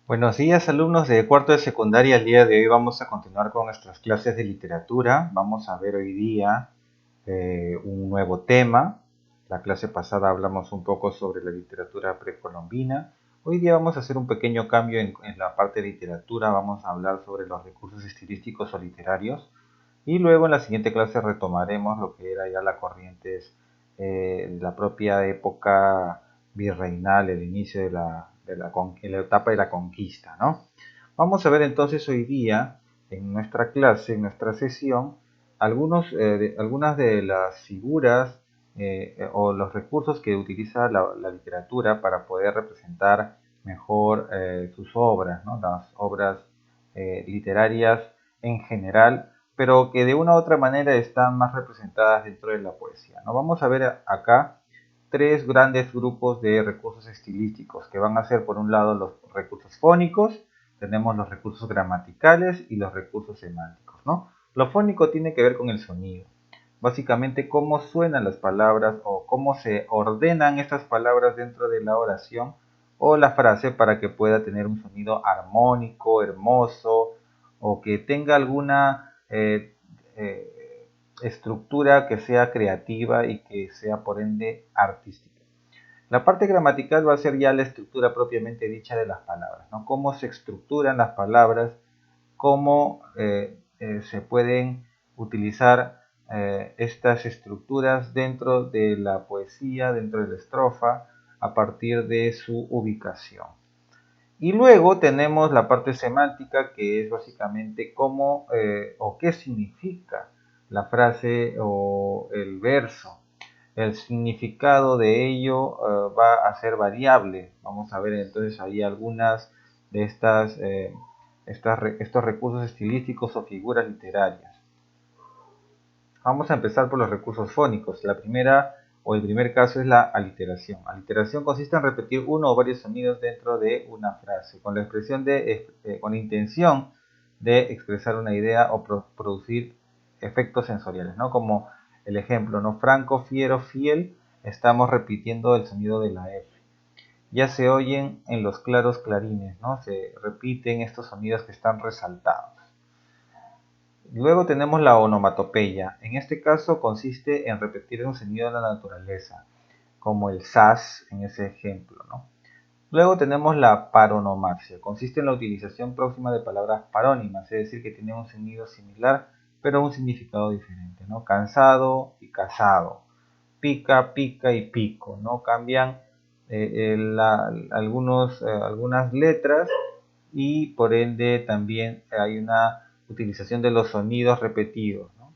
Buenos días, alumnos de cuarto de secundaria. El día de hoy vamos a continuar con nuestras clases de literatura. Vamos a ver hoy día un nuevo tema. La clase pasada hablamos un poco sobre la literatura precolombina. Hoy día vamos a hacer un pequeño cambio en la parte de literatura. Vamos a hablar sobre los recursos estilísticos o literarios. Y luego en la siguiente clase retomaremos lo que era ya la corriente, la propia época virreinal, el inicio de la etapa de la conquista, ¿no? Vamos a ver entonces hoy día, en nuestra clase, en nuestra sesión, algunas de las figuras o los recursos que utiliza la literatura para poder representar mejor sus obras, ¿no? Las obras literarias en general, pero que de una u otra manera están más representadas dentro de la poesía, ¿no? Vamos a ver acá tres grandes grupos de recursos estilísticos que van a ser, por un lado, los recursos fónicos, tenemos los recursos gramaticales y los recursos semánticos, ¿no? Lo fónico tiene que ver con el sonido, básicamente cómo suenan las palabras o cómo se ordenan estas palabras dentro de la oración o la frase para que pueda tener un sonido armónico, hermoso o que tenga alguna estructura que sea creativa y que sea por ende artística. La parte gramatical va a ser ya la estructura propiamente dicha de las palabras, ¿no? Cómo se estructuran las palabras, cómo se pueden utilizar estas estructuras dentro de la poesía, dentro de la estrofa, a partir de su ubicación. Y luego tenemos la parte semántica, que es básicamente cómo o qué significa la frase o el verso. El significado de ello va a ser variable. Vamos a ver entonces ahí algunas de estos recursos estilísticos o figuras literarias. Vamos a empezar por los recursos fónicos. La primera o el primer caso es la aliteración. Aliteración consiste en repetir uno o varios sonidos dentro de una frase, con la con la intención de expresar una idea o producir efectos sensoriales, ¿no? Como el ejemplo, ¿no? Franco, fiero, fiel, estamos repitiendo el sonido de la F. Ya se oyen en los claros clarines, ¿no? Se repiten estos sonidos que están resaltados. Luego tenemos la onomatopeya. En este caso consiste en repetir un sonido de la naturaleza, como el sas en ese ejemplo, ¿no? Luego tenemos la paronomasia. Consiste en la utilización próxima de palabras parónimas, es decir, que tienen un sonido similar, pero un significado diferente, ¿no? Cansado y casado, pica, pica y pico, ¿no? Cambian algunas letras y por ende también hay una utilización de los sonidos repetidos, ¿no?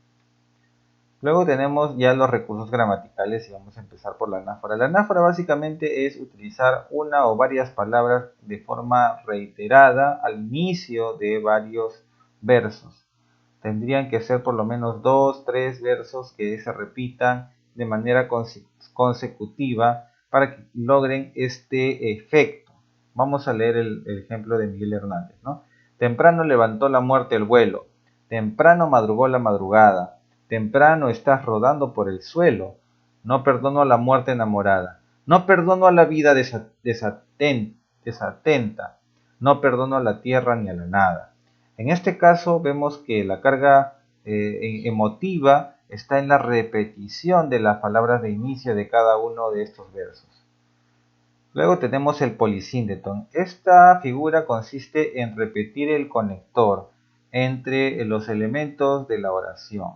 Luego tenemos ya los recursos gramaticales y vamos a empezar por la anáfora. La anáfora básicamente es utilizar una o varias palabras de forma reiterada al inicio de varios versos. Tendrían que ser por lo menos 2, 3 versos que se repitan de manera consecutiva para que logren este efecto. Vamos a leer el ejemplo de Miguel Hernández, ¿no? Temprano levantó la muerte el vuelo, temprano madrugó la madrugada, temprano estás rodando por el suelo, no perdono a la muerte enamorada, no perdono a la vida desatenta, no perdono a la tierra ni a la nada. En este caso vemos que la carga emotiva está en la repetición de las palabras de inicio de cada uno de estos versos. Luego tenemos el polisíndeton. Esta figura consiste en repetir el conector entre los elementos de la oración.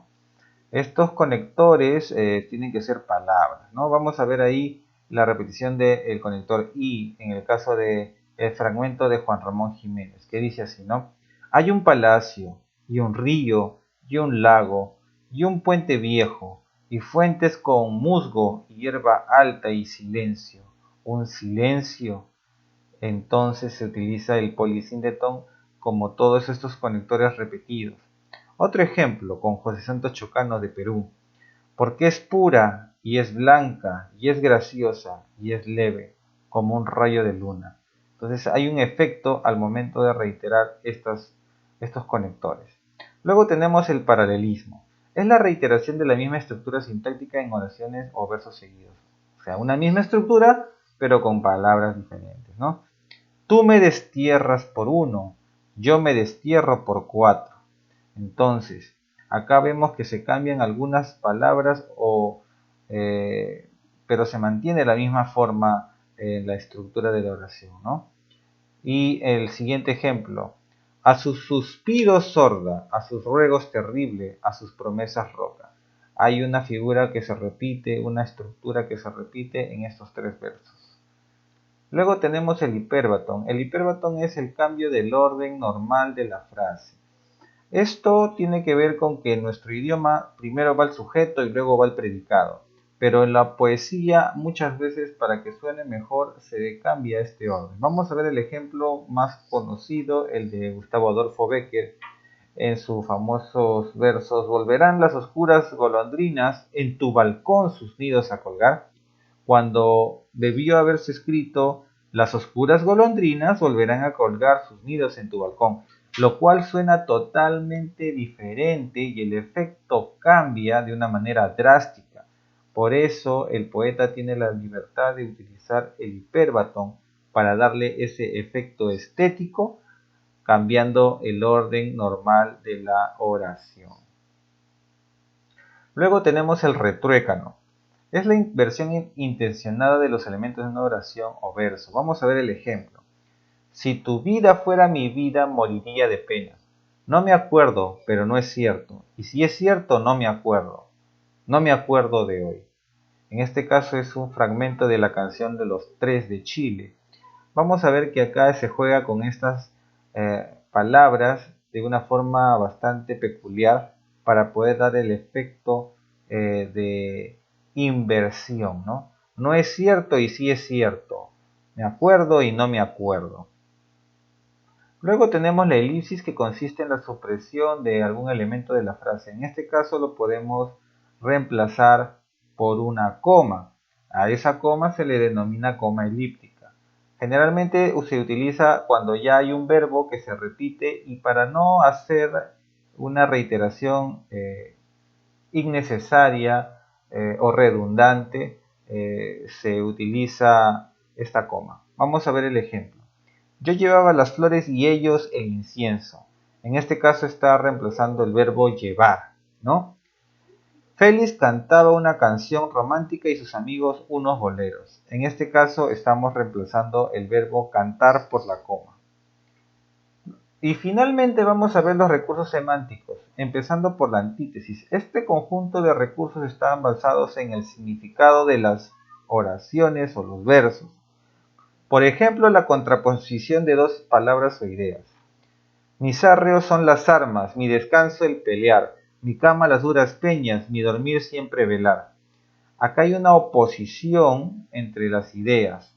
Estos conectores tienen que ser palabras, ¿no? Vamos a ver ahí la repetición del conector y en el caso del fragmento de Juan Ramón Jiménez, que dice así, ¿no? Hay un palacio y un río y un lago y un puente viejo y fuentes con musgo y hierba alta y silencio, un silencio. Entonces se utiliza el polisíndeton como todos estos conectores repetidos. Otro ejemplo con José Santos Chocano de Perú. Porque es pura y es blanca y es graciosa y es leve como un rayo de luna. Entonces hay un efecto al momento de reiterar estos conectores. Luego tenemos el paralelismo. Es la reiteración de la misma estructura sintáctica en oraciones o versos seguidos. O sea, una misma estructura pero con palabras diferentes, ¿no? Tú me destierras por 1, yo me destierro por 4. Entonces, acá vemos que se cambian algunas palabras pero se mantiene la misma forma en la estructura de la oración, ¿no? Y el siguiente ejemplo: a sus suspiros sorda, a sus ruegos terrible, a sus promesas roca. Hay una figura que se repite, una estructura que se repite en estos tres versos. Luego tenemos el hipérbaton. El hipérbaton es el cambio del orden normal de la frase. Esto tiene que ver con que en nuestro idioma primero va el sujeto y luego va el predicado, pero en la poesía muchas veces, para que suene mejor, se cambia este orden. Vamos a ver el ejemplo más conocido, el de Gustavo Adolfo Bécquer, en sus famosos versos: volverán las oscuras golondrinas en tu balcón sus nidos a colgar, cuando debió haberse escrito las oscuras golondrinas volverán a colgar sus nidos en tu balcón, lo cual suena totalmente diferente y el efecto cambia de una manera drástica. Por eso el poeta tiene la libertad de utilizar el hipérbaton para darle ese efecto estético, cambiando el orden normal de la oración. Luego tenemos el retruécano. Es la inversión intencionada de los elementos de una oración o verso. Vamos a ver el ejemplo. Si tu vida fuera mi vida, moriría de pena. No me acuerdo, pero no es cierto. Y si es cierto, no me acuerdo. No me acuerdo de hoy. En este caso es un fragmento de la canción de Los Tres de Chile. Vamos a ver que acá se juega con estas palabras de una forma bastante peculiar para poder dar el efecto de inversión, ¿no? No es cierto y sí es cierto. Me acuerdo y no me acuerdo. Luego tenemos la elipsis, que consiste en la supresión de algún elemento de la frase. En este caso lo podemos reemplazar por una coma. A esa coma se le denomina coma elíptica. Generalmente se utiliza cuando ya hay un verbo que se repite, y para no hacer una reiteración innecesaria o redundante, se utiliza esta coma. Vamos a ver el ejemplo. Yo llevaba las flores y ellos el incienso. En este caso está reemplazando el verbo llevar, ¿no? Félix cantaba una canción romántica y sus amigos unos boleros. En este caso estamos reemplazando el verbo cantar por la coma. Y finalmente vamos a ver los recursos semánticos, empezando por la antítesis. Este conjunto de recursos están basados en el significado de las oraciones o los versos. Por ejemplo, la contraposición de dos palabras o ideas. Mis arreos son las armas, mi descanso el pelear, mi cama las duras peñas, mi dormir siempre velar. Acá hay una oposición entre las ideas.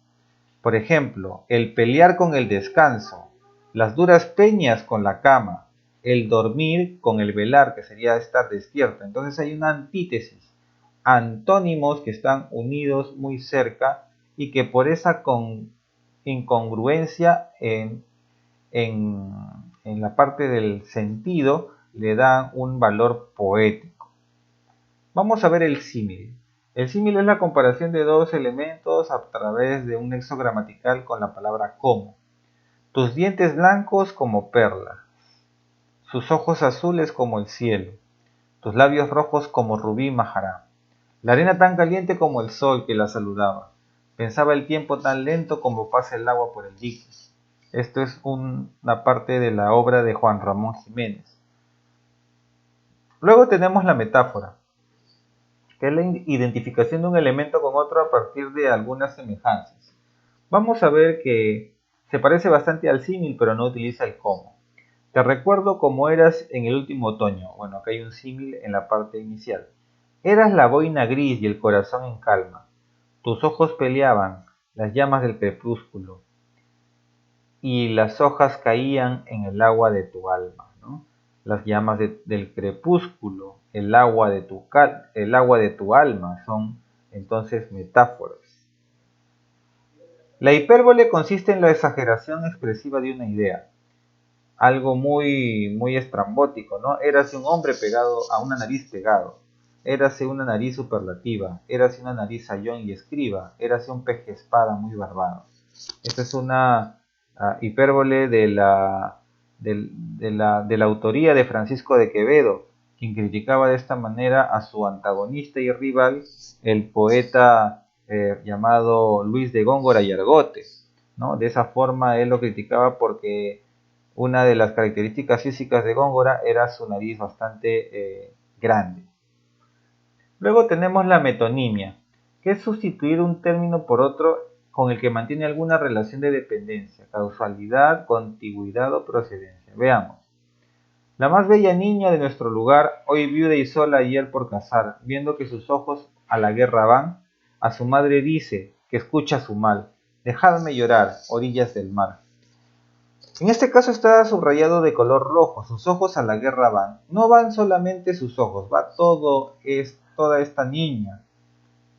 Por ejemplo, el pelear con el descanso, las duras peñas con la cama, el dormir con el velar, que sería estar despierto. Entonces hay una antítesis, antónimos que están unidos muy cerca y que por esa incongruencia en, en la parte del sentido le dan un valor poético. Vamos a ver el símil. El símil es la comparación de dos elementos a través de un nexo gramatical con la palabra como. Tus dientes blancos como perlas, sus ojos azules como el cielo, tus labios rojos como rubí majará, la arena tan caliente como el sol que la saludaba, pensaba el tiempo tan lento como pasa el agua por el dique. Esto es una parte de la obra de Juan Ramón Jiménez. Luego tenemos la metáfora, que es la identificación de un elemento con otro a partir de algunas semejanzas. Vamos a ver que se parece bastante al símil, pero no utiliza el como. Te recuerdo como eras en el último otoño. Bueno, acá hay un símil en la parte inicial. Eras la boina gris y el corazón en calma. Tus ojos peleaban, las llamas del crepúsculo, y las hojas caían en el agua de tu alma, ¿no? Las llamas del crepúsculo, el agua de tu alma son entonces metáforas. La hipérbole consiste en la exageración expresiva de una idea, algo muy estrambótico, ¿no? Érase un hombre pegado a una nariz pegado, érase una nariz superlativa, érase una nariz sayón y escriba, érase un peje espada muy barbado. Esta es una hipérbole de la autoría de Francisco de Quevedo, quien criticaba de esta manera a su antagonista y rival, el poeta llamado Luis de Góngora y Argote, ¿no? De esa forma él lo criticaba porque una de las características físicas de Góngora era su nariz bastante grande. Luego tenemos la metonimia, que es sustituir un término por otro con el que mantiene alguna relación de dependencia, causalidad, contigüidad o procedencia. Veamos. La más bella niña de nuestro lugar, hoy viuda y sola ayer por casar, viendo que sus ojos a la guerra van, a su madre dice, que escucha su mal, dejadme llorar, orillas del mar. En este caso está subrayado de color rojo, sus ojos a la guerra van. No van solamente sus ojos, va toda esta niña,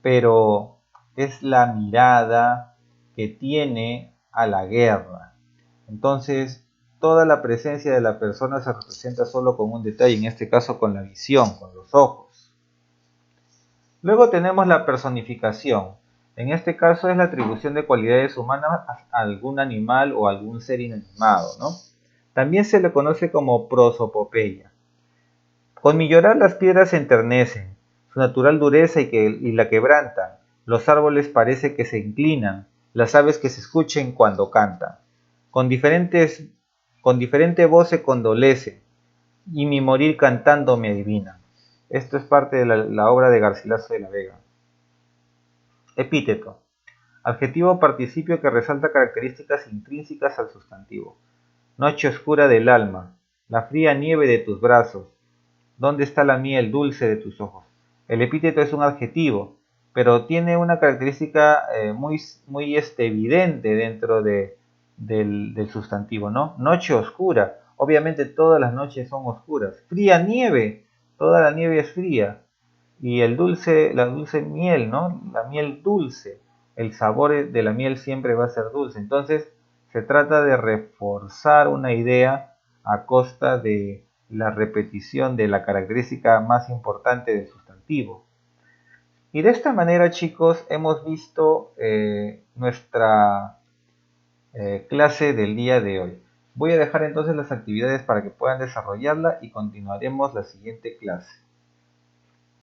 pero es la mirada que tiene a la guerra. Entonces, toda la presencia de la persona se representa solo con un detalle, en este caso con la visión, con los ojos. Luego tenemos la personificación. En este caso es la atribución de cualidades humanas a algún animal o algún ser inanimado, ¿no? También se le conoce como prosopopeya. Con mi llorar las piedras se enternecen, su natural dureza y la quebrantan. Los árboles parece que se inclinan, las aves que se escuchen cuando cantan. Con, diferentes, con diferente voz se condolecen, y mi morir cantando me adivina. Esto es parte de la obra de Garcilaso de la Vega. Epíteto. Adjetivo o participio que resalta características intrínsecas al sustantivo. Noche oscura del alma, la fría nieve de tus brazos, ¿dónde está la miel dulce de tus ojos? El epíteto es un adjetivo, pero tiene una característica muy evidente dentro del sustantivo, ¿no? Noche oscura, obviamente todas las noches son oscuras. Fría nieve, toda la nieve es fría. Y la dulce miel, ¿no? La miel dulce, el sabor de la miel siempre va a ser dulce. Entonces, se trata de reforzar una idea a costa de la repetición de la característica más importante del sustantivo. Y de esta manera, chicos, hemos visto nuestra clase del día de hoy. Voy a dejar entonces las actividades para que puedan desarrollarla y continuaremos la siguiente clase.